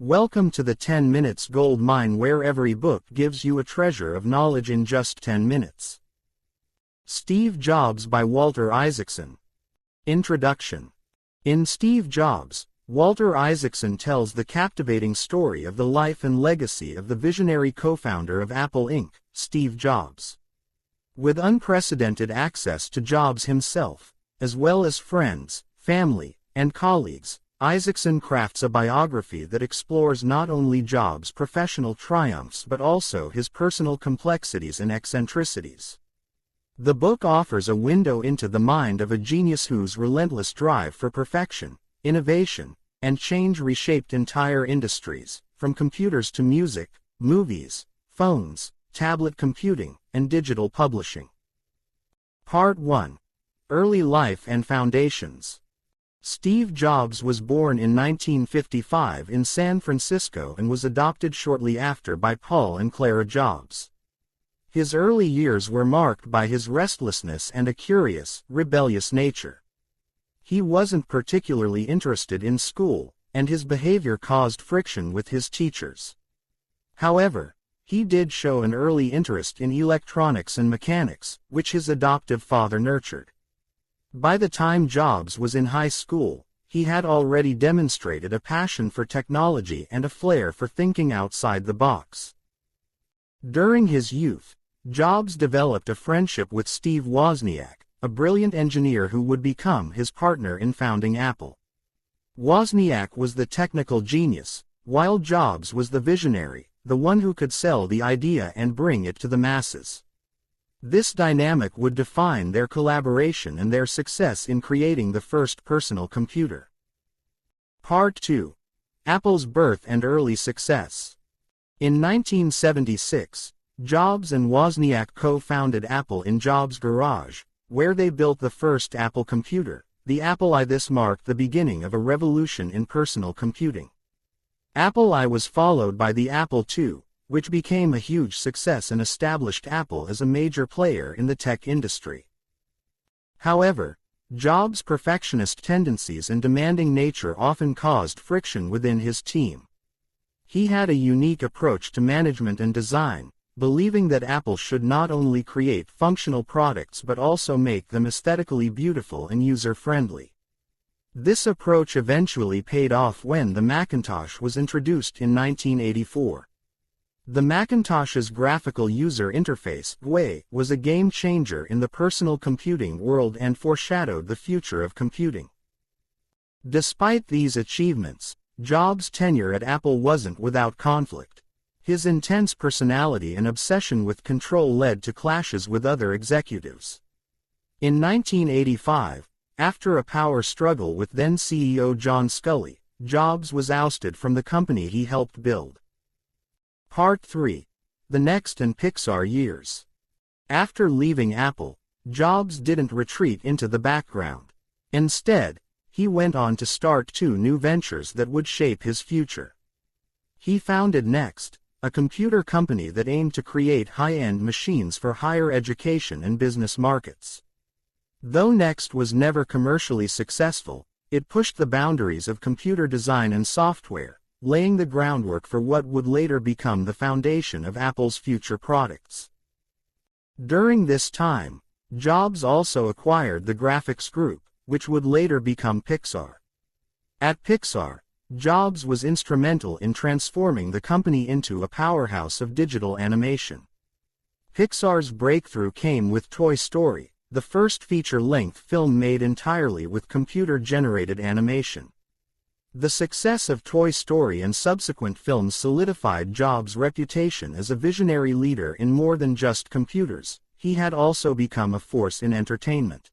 Welcome to the 10 Minutes Gold Mine, where every book gives you a treasure of knowledge in just 10 minutes. Steve Jobs by Walter Isaacson. Introduction. In Steve Jobs, Walter Isaacson tells the captivating story of the life and legacy of the visionary co-founder of Apple Inc., Steve Jobs. With unprecedented access to Jobs himself, as well as friends, family, and colleagues, Isaacson crafts a biography that explores not only Jobs' professional triumphs but also his personal complexities and eccentricities. The book offers a window into the mind of a genius whose relentless drive for perfection, innovation, and change reshaped entire industries, from computers to music, movies, phones, tablet computing, and digital publishing. Part 1. Early Life and Foundations. Steve Jobs was born in 1955 in San Francisco and was adopted shortly after by Paul and Clara Jobs. His early years were marked by his restlessness and a curious, rebellious nature. He wasn't particularly interested in school, and his behavior caused friction with his teachers. However, he did show an early interest in electronics and mechanics, which his adoptive father nurtured. By the time Jobs was in high school, he had already demonstrated a passion for technology and a flair for thinking outside the box. During his youth, Jobs developed a friendship with Steve Wozniak, a brilliant engineer who would become his partner in founding Apple. Wozniak was the technical genius, while Jobs was the visionary, the one who could sell the idea and bring it to the masses. This dynamic would define their collaboration and their success in creating the first personal computer. Part 2. Apple's Birth and Early Success. In 1976, Jobs and Wozniak co-founded Apple in Jobs' garage, where they built the first Apple computer, the Apple I. This marked the beginning of a revolution in personal computing. Apple I was followed by the Apple II, which became a huge success and established Apple as a major player in the tech industry. However, Jobs' perfectionist tendencies and demanding nature often caused friction within his team. He had a unique approach to management and design, believing that Apple should not only create functional products but also make them aesthetically beautiful and user-friendly. This approach eventually paid off when the Macintosh was introduced in 1984. The Macintosh's graphical user interface, GUI, was a game-changer in the personal computing world and foreshadowed the future of computing. Despite these achievements, Jobs' tenure at Apple wasn't without conflict. His intense personality and obsession with control led to clashes with other executives. In 1985, after a power struggle with then-CEO John Sculley, Jobs was ousted from the company he helped build. Part 3. The Next and Pixar Years. After leaving Apple, Jobs didn't retreat into the background. Instead, he went on to start two new ventures that would shape his future. He founded Next, a computer company that aimed to create high-end machines for higher education and business markets. Though Next was never commercially successful, it pushed the boundaries of computer design and software, laying the groundwork for what would later become the foundation of Apple's future products. During this time, Jobs also acquired the graphics group, which would later become Pixar. At Pixar, Jobs was instrumental in transforming the company into a powerhouse of digital animation. Pixar's breakthrough came with Toy Story, the first feature-length film made entirely with computer-generated animation. The success of Toy Story and subsequent films solidified Jobs' reputation as a visionary leader in more than just computers. He had also become a force in entertainment.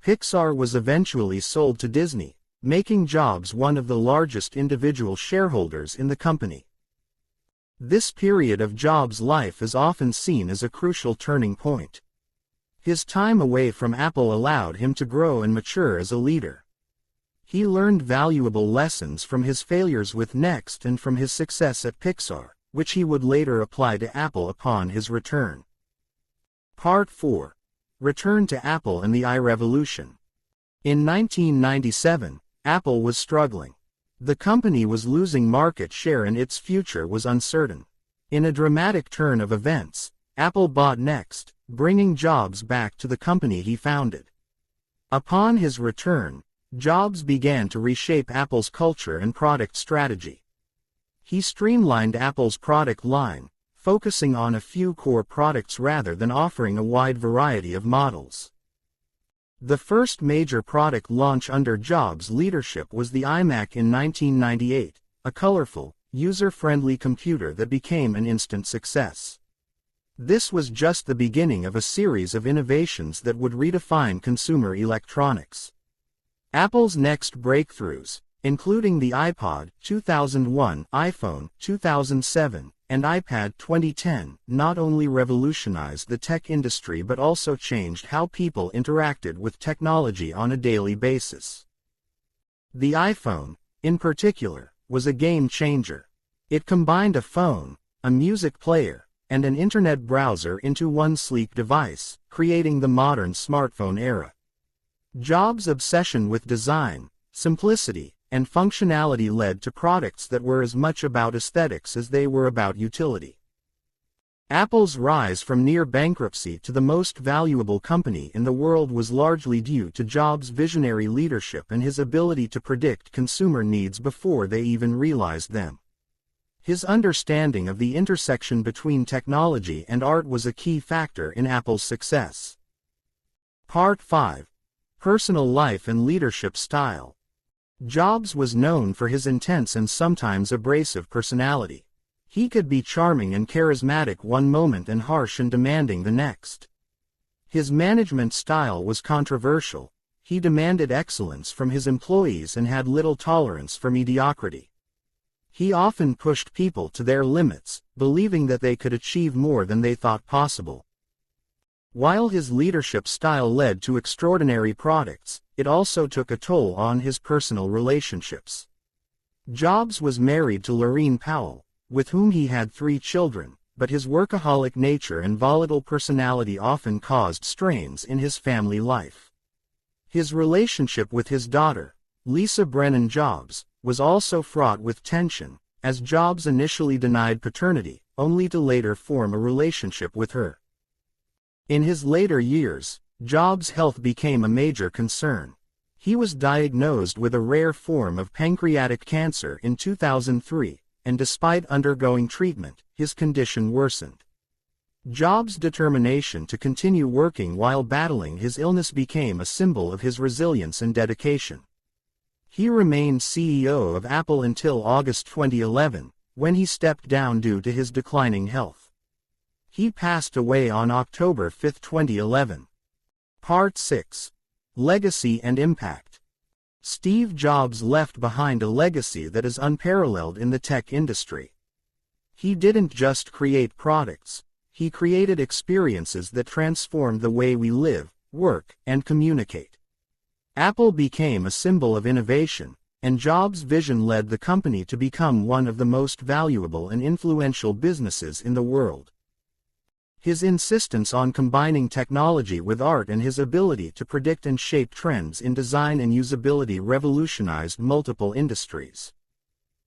Pixar was eventually sold to Disney, making Jobs one of the largest individual shareholders in the company. This period of Jobs' life is often seen as a crucial turning point. His time away from Apple allowed him to grow and mature as a leader. He learned valuable lessons from his failures with Next and from his success at Pixar, which he would later apply to Apple upon his return. Part 4. Return to Apple and the iRevolution. In 1997, Apple was struggling. The company was losing market share and its future was uncertain. In a dramatic turn of events, Apple bought Next, bringing Jobs back to the company he founded. Upon his return, Jobs began to reshape Apple's culture and product strategy. He streamlined Apple's product line, focusing on a few core products rather than offering a wide variety of models. The first major product launch under Jobs' leadership was the iMac in 1998, a colorful, user-friendly computer that became an instant success. This was just the beginning of a series of innovations that would redefine consumer electronics. Apple's next breakthroughs, including the iPod 2001, iPhone 2007, and iPad 2010, not only revolutionized the tech industry but also changed how people interacted with technology on a daily basis. The iPhone, in particular, was a game changer. It combined a phone, a music player, and an internet browser into one sleek device, creating the modern smartphone era. Jobs' obsession with design, simplicity, and functionality led to products that were as much about aesthetics as they were about utility. Apple's rise from near bankruptcy to the most valuable company in the world was largely due to Jobs' visionary leadership and his ability to predict consumer needs before they even realized them. His understanding of the intersection between technology and art was a key factor in Apple's success. Part 5. Personal life and leadership style. Jobs was known for his intense and sometimes abrasive personality. He could be charming and charismatic one moment and harsh and demanding the next. His management style was controversial. He demanded excellence from his employees and had little tolerance for mediocrity. He often pushed people to their limits, believing that they could achieve more than they thought possible. While his leadership style led to extraordinary products, it also took a toll on his personal relationships. Jobs was married to Laurene Powell, with whom he had 3 children, but his workaholic nature and volatile personality often caused strains in his family life. His relationship with his daughter, Lisa Brennan Jobs, was also fraught with tension, as Jobs initially denied paternity, only to later form a relationship with her. In his later years, Jobs' health became a major concern. He was diagnosed with a rare form of pancreatic cancer in 2003, and despite undergoing treatment, his condition worsened. Jobs' determination to continue working while battling his illness became a symbol of his resilience and dedication. He remained CEO of Apple until August 2011, when he stepped down due to his declining health. He passed away on October 5, 2011. Part 6. Legacy and Impact. Steve Jobs left behind a legacy that is unparalleled in the tech industry. He didn't just create products, he created experiences that transformed the way we live, work, and communicate. Apple became a symbol of innovation, and Jobs' vision led the company to become one of the most valuable and influential businesses in the world. His insistence on combining technology with art and his ability to predict and shape trends in design and usability revolutionized multiple industries.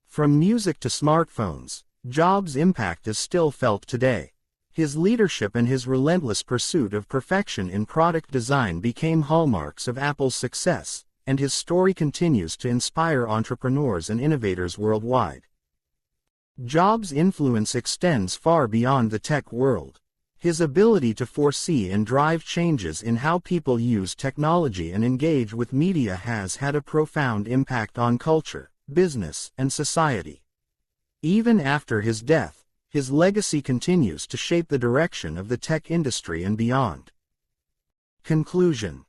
From music to smartphones, Jobs' impact is still felt today. His leadership and his relentless pursuit of perfection in product design became hallmarks of Apple's success, and his story continues to inspire entrepreneurs and innovators worldwide. Jobs' influence extends far beyond the tech world. His ability to foresee and drive changes in how people use technology and engage with media has had a profound impact on culture, business, and society. Even after his death, his legacy continues to shape the direction of the tech industry and beyond. Conclusion.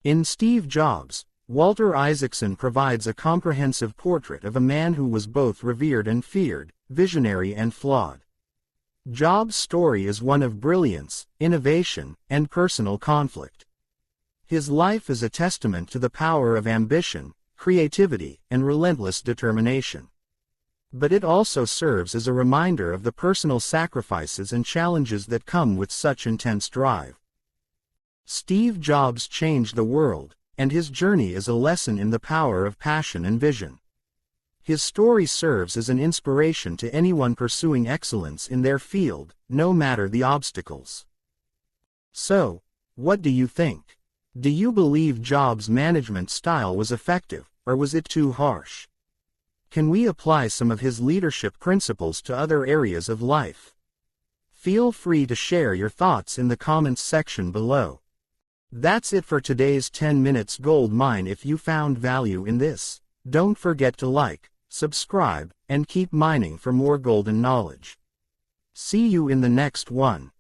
In Steve Jobs, Walter Isaacson provides a comprehensive portrait of a man who was both revered and feared, visionary and flawed. Jobs' story is one of brilliance, innovation, and personal conflict. His life is a testament to the power of ambition, creativity, and relentless determination. But it also serves as a reminder of the personal sacrifices and challenges that come with such intense drive. Steve Jobs changed the world, and his journey is a lesson in the power of passion and vision. His story serves as an inspiration to anyone pursuing excellence in their field, no matter the obstacles. So, what do you think? Do you believe Jobs' management style was effective, or was it too harsh? Can we apply some of his leadership principles to other areas of life? Feel free to share your thoughts in the comments section below. That's it for today's 10 Minutes Gold Mine. If you found value in this, don't forget to like, subscribe, and keep mining for more golden knowledge. See you in the next one.